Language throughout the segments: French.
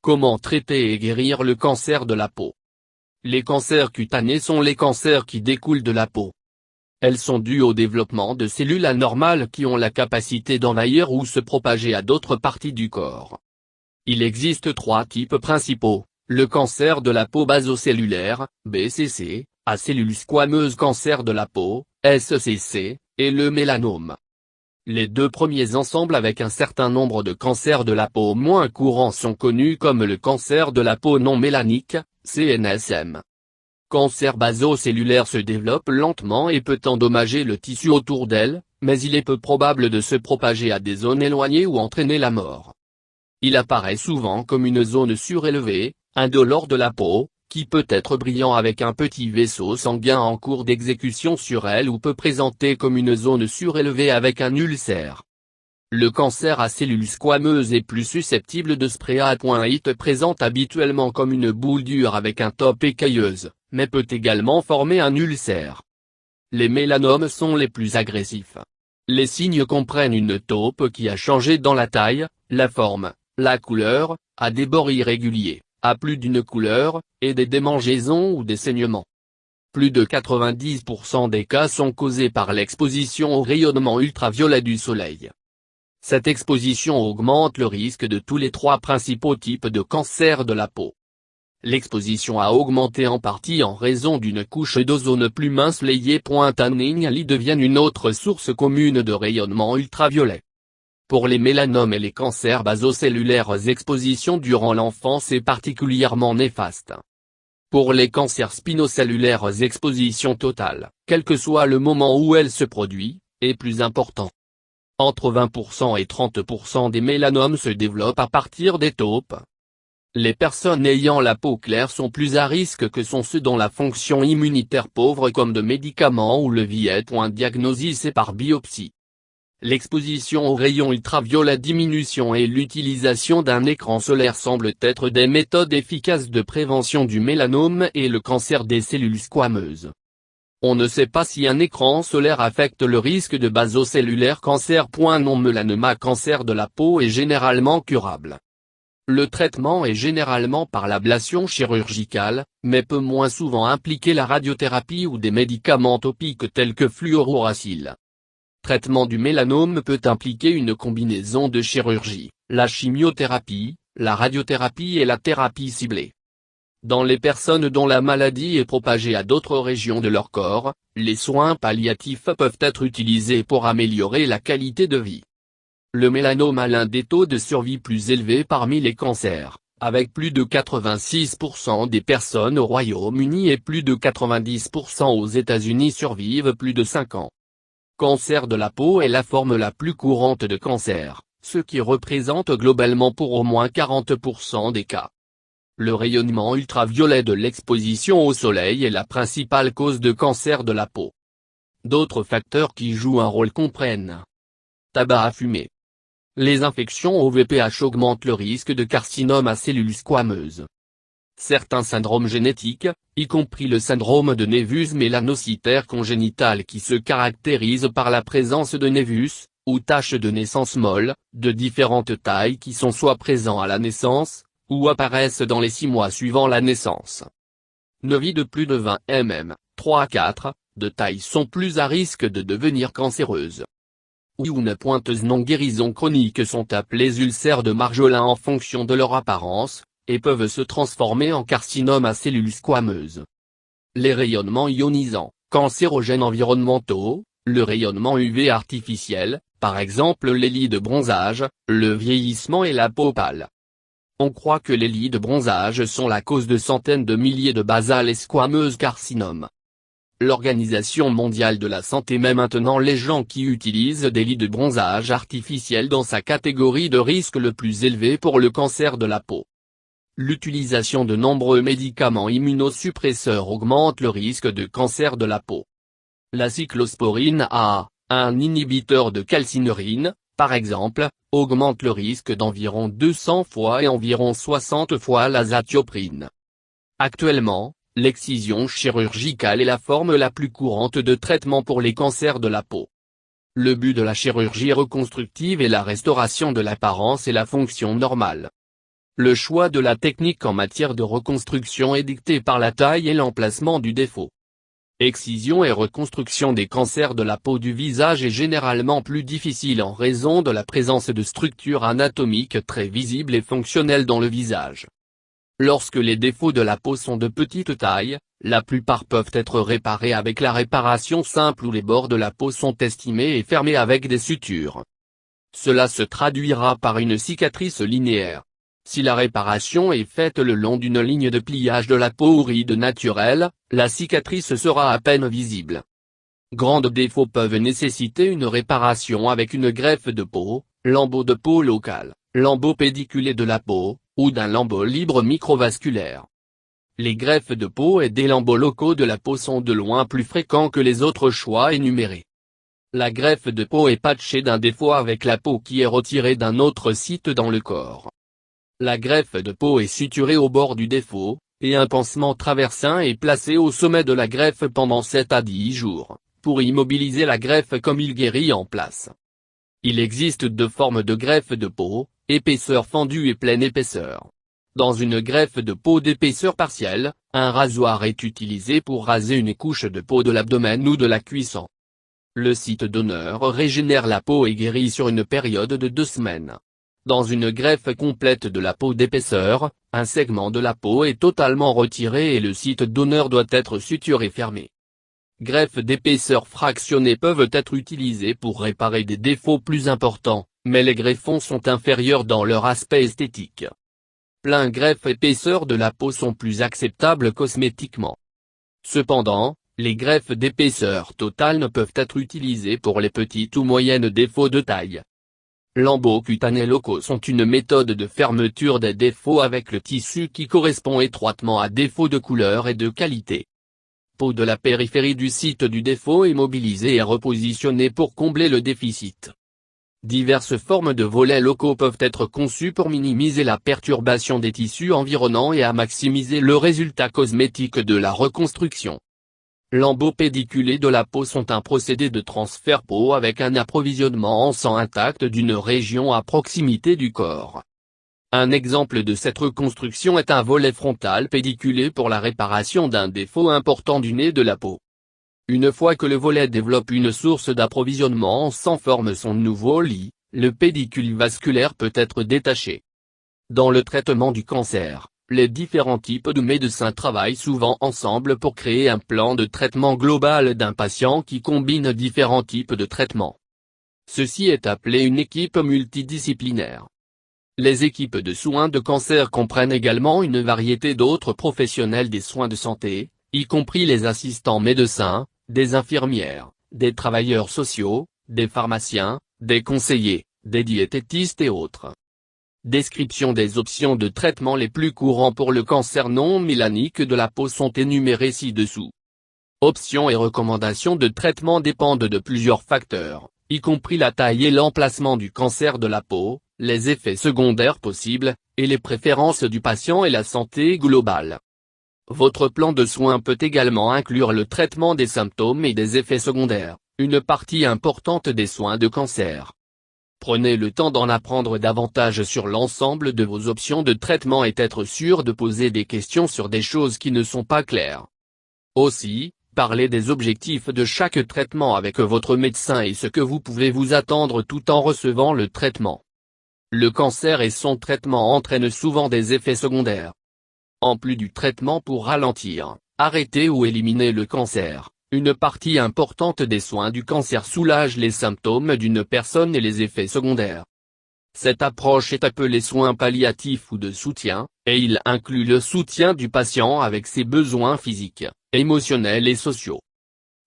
Comment traiter et guérir le cancer de la peau? Les cancers cutanés sont les cancers qui découlent de la peau. Elles sont dues au développement de cellules anormales qui ont la capacité d'envahir ou se propager à d'autres parties du corps. Il existe trois types principaux, le cancer de la peau basocellulaire, BCC, à cellules squameuses cancer de la peau, SCC, et le mélanome. Les deux premiers ensemble avec un certain nombre de cancers de la peau moins courants sont connus comme le cancer de la peau non mélanique, CNSM. Cancer basocellulaire se développe lentement et peut endommager le tissu autour d'elle, mais il est peu probable de se propager à des zones éloignées ou entraîner la mort. Il apparaît souvent comme une zone surélevée, indolore de la peau, qui peut être brillant avec un petit vaisseau sanguin en cours d'exécution sur elle ou peut présenter comme une zone surélevée avec un ulcère. Le cancer à cellules squameuses est plus susceptible de spréa.it présente habituellement comme une boule dure avec un top écailleuse, mais peut également former un ulcère. Les mélanomes sont les plus agressifs. Les signes comprennent une taupe qui a changé dans la taille, la forme, la couleur, a des bords irréguliers, a plus d'une couleur, et des démangeaisons ou des saignements. Plus de 90% des cas sont causés par l'exposition au rayonnement ultraviolet du soleil. Cette exposition augmente le risque de tous les trois principaux types de cancer de la peau. L'exposition a augmenté en partie en raison d'une couche d'ozone plus mince layée.li devient une autre source commune de rayonnement ultraviolet. Pour les mélanomes et les cancers basocellulaires, exposition durant l'enfance est particulièrement néfaste. Pour les cancers spinocellulaires, exposition totale, quel que soit le moment où elle se produit, est plus important. Entre 20% et 30% des mélanomes se développent à partir des taupes. Les personnes ayant la peau claire sont plus à risque que sont ceux dont la fonction immunitaire pauvre comme de médicaments ou le vieil. Diagnosis et par biopsie. L'exposition aux rayons ultraviolets, diminution et l'utilisation d'un écran solaire semblent être des méthodes efficaces de prévention du mélanome et le cancer des cellules squameuses. On ne sait pas si un écran solaire affecte le risque de basocellulaire cancer. Non-mélanoma cancer de la peau est généralement curable. Le traitement est généralement par l'ablation chirurgicale, mais peut moins souvent impliquer la radiothérapie ou des médicaments topiques tels que fluorouracil. Traitement du mélanome peut impliquer une combinaison de chirurgie, la chimiothérapie, la radiothérapie et la thérapie ciblée. Dans les personnes dont la maladie est propagée à d'autres régions de leur corps, les soins palliatifs peuvent être utilisés pour améliorer la qualité de vie. Le mélanome a l'un des taux de survie plus élevés parmi les cancers, avec plus de 86% des personnes au Royaume-Uni et plus de 90% aux États-Unis survivent plus de 5 ans. Cancer de la peau est la forme la plus courante de cancer, ce qui représente globalement pour au moins 40% des cas. Le rayonnement ultraviolet de l'exposition au soleil est la principale cause de cancer de la peau. D'autres facteurs qui jouent un rôle comprennent tabac à fumer. Les infections au VPH augmentent le risque de carcinome à cellules squameuses. Certains syndromes génétiques, y compris le syndrome de névus mélanocytaire congénital qui se caractérise par la présence de névus, ou taches de naissance molles, de différentes tailles qui sont soit présents à la naissance, ou apparaissent dans les 6 mois suivant la naissance. Nevis de plus de 20 mm, 3-4, de taille sont plus à risque de devenir cancéreuses. Ou une pointeuse non-guérison chronique sont appelés ulcères de Marjolin en fonction de leur apparence, et peuvent se transformer en carcinome à cellules squameuses. Les rayonnements ionisants, cancérogènes environnementaux, le rayonnement UV artificiel, par exemple les lits de bronzage, le vieillissement et la peau pâle. On croit que les lits de bronzage sont la cause de centaines de milliers de basales et squameuses carcinomes. L'Organisation mondiale de la santé met maintenant les gens qui utilisent des lits de bronzage artificiels dans sa catégorie de risque le plus élevé pour le cancer de la peau. L'utilisation de nombreux médicaments immunosuppresseurs augmente le risque de cancer de la peau. La cyclosporine A, un inhibiteur de calcinurine, par exemple, augmente le risque d'environ 200 fois et environ 60 fois l'azatioprine. Actuellement, l'excision chirurgicale est la forme la plus courante de traitement pour les cancers de la peau. Le but de la chirurgie reconstructive est la restauration de l'apparence et la fonction normale. Le choix de la technique en matière de reconstruction est dicté par la taille et l'emplacement du défaut. Excision et reconstruction des cancers de la peau du visage est généralement plus difficile en raison de la présence de structures anatomiques très visibles et fonctionnelles dans le visage. Lorsque les défauts de la peau sont de petite taille, la plupart peuvent être réparés avec la réparation simple où les bords de la peau sont estimés et fermés avec des sutures. Cela se traduira par une cicatrice linéaire. Si la réparation est faite le long d'une ligne de pliage de la peau ou ride naturelle, la cicatrice sera à peine visible. Grands défauts peuvent nécessiter une réparation avec une greffe de peau, lambeau de peau local, lambeau pédiculé de la peau, ou d'un lambeau libre microvasculaire. Les greffes de peau et des lambeaux locaux de la peau sont de loin plus fréquents que les autres choix énumérés. La greffe de peau est patchée d'un défaut avec la peau qui est retirée d'un autre site dans le corps. La greffe de peau est suturée au bord du défaut, et un pansement traversin est placé au sommet de la greffe pendant 7 à 10 jours, pour immobiliser la greffe comme il guérit en place. Il existe deux formes de greffe de peau, épaisseur fendue et pleine épaisseur. Dans une greffe de peau d'épaisseur partielle, un rasoir est utilisé pour raser une couche de peau de l'abdomen ou de la cuisson. Le site donneur régénère la peau et guérit sur une période de 2 semaines. Dans une greffe complète de la peau d'épaisseur, un segment de la peau est totalement retiré et le site donneur doit être suturé fermé. Greffes d'épaisseur fractionnée peuvent être utilisées pour réparer des défauts plus importants, mais les greffons sont inférieurs dans leur aspect esthétique. Plein greffes épaisseur de la peau sont plus acceptables cosmétiquement. Cependant, les greffes d'épaisseur totale ne peuvent être utilisées pour les petites ou moyennes défauts de taille. Lambeaux cutanés locaux sont une méthode de fermeture des défauts avec le tissu qui correspond étroitement à défauts de couleur et de qualité. Peau de la périphérie du site du défaut est mobilisée et repositionnée pour combler le déficit. Diverses formes de volets locaux peuvent être conçues pour minimiser la perturbation des tissus environnants et à maximiser le résultat cosmétique de la reconstruction. Lambeaux pédiculés de la peau sont un procédé de transfert peau avec un approvisionnement en sang intact d'une région à proximité du corps. Un exemple de cette reconstruction est un volet frontal pédiculé pour la réparation d'un défaut important du nez de la peau. Une fois que le volet développe une source d'approvisionnement en sang forme son nouveau lit, le pédicule vasculaire peut être détaché. Dans le traitement du cancer, les différents types de médecins travaillent souvent ensemble pour créer un plan de traitement global d'un patient qui combine différents types de traitements. Ceci est appelé une équipe multidisciplinaire. Les équipes de soins de cancer comprennent également une variété d'autres professionnels des soins de santé, y compris les assistants médecins, des infirmières, des travailleurs sociaux, des pharmaciens, des conseillers, des diététistes et autres. Description des options de traitement les plus courants pour le cancer non mélanique de la peau sont énumérées ci-dessous. Options et recommandations de traitement dépendent de plusieurs facteurs, y compris la taille et l'emplacement du cancer de la peau, les effets secondaires possibles, et les préférences du patient et la santé globale. Votre plan de soins peut également inclure le traitement des symptômes et des effets secondaires, une partie importante des soins de cancer. Prenez le temps d'en apprendre davantage sur l'ensemble de vos options de traitement et être sûr de poser des questions sur des choses qui ne sont pas claires. Aussi, parlez des objectifs de chaque traitement avec votre médecin et ce que vous pouvez vous attendre tout en recevant le traitement. Le cancer et son traitement entraînent souvent des effets secondaires. En plus du traitement pour ralentir, arrêter ou éliminer le cancer, une partie importante des soins du cancer soulage les symptômes d'une personne et les effets secondaires. Cette approche est appelée soins palliatifs ou de soutien, et il inclut le soutien du patient avec ses besoins physiques, émotionnels et sociaux.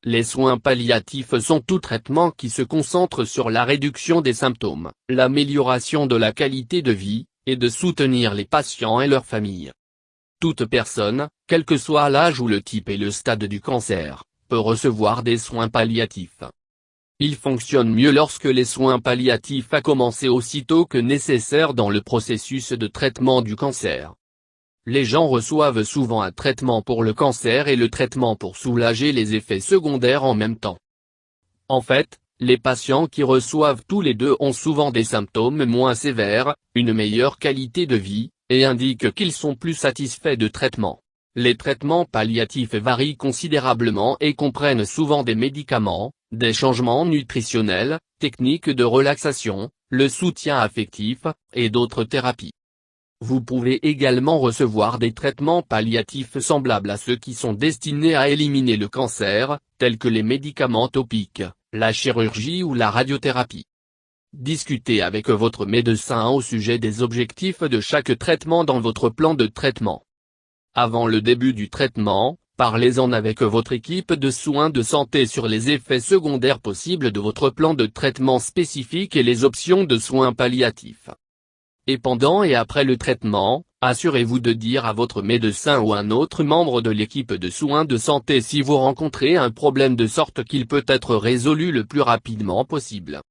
Les soins palliatifs sont tout traitement qui se concentre sur la réduction des symptômes, l'amélioration de la qualité de vie, et de soutenir les patients et leurs familles. Toute personne, quel que soit l'âge ou le type et le stade du cancer, peut recevoir des soins palliatifs. Ils fonctionnent mieux lorsque les soins palliatifs a commencé aussitôt que nécessaire dans le processus de traitement du cancer. Les gens reçoivent souvent un traitement pour le cancer et le traitement pour soulager les effets secondaires en même temps. En fait, les patients qui reçoivent tous les deux ont souvent des symptômes moins sévères, une meilleure qualité de vie, et indiquent qu'ils sont plus satisfaits de traitement. Les traitements palliatifs varient considérablement et comprennent souvent des médicaments, des changements nutritionnels, techniques de relaxation, le soutien affectif, et d'autres thérapies. Vous pouvez également recevoir des traitements palliatifs semblables à ceux qui sont destinés à éliminer le cancer, tels que les médicaments topiques, la chirurgie ou la radiothérapie. Discutez avec votre médecin au sujet des objectifs de chaque traitement dans votre plan de traitement. Avant le début du traitement, parlez-en avec votre équipe de soins de santé sur les effets secondaires possibles de votre plan de traitement spécifique et les options de soins palliatifs. Et pendant et après le traitement, assurez-vous de dire à votre médecin ou un autre membre de l'équipe de soins de santé si vous rencontrez un problème de sorte qu'il peut être résolu le plus rapidement possible.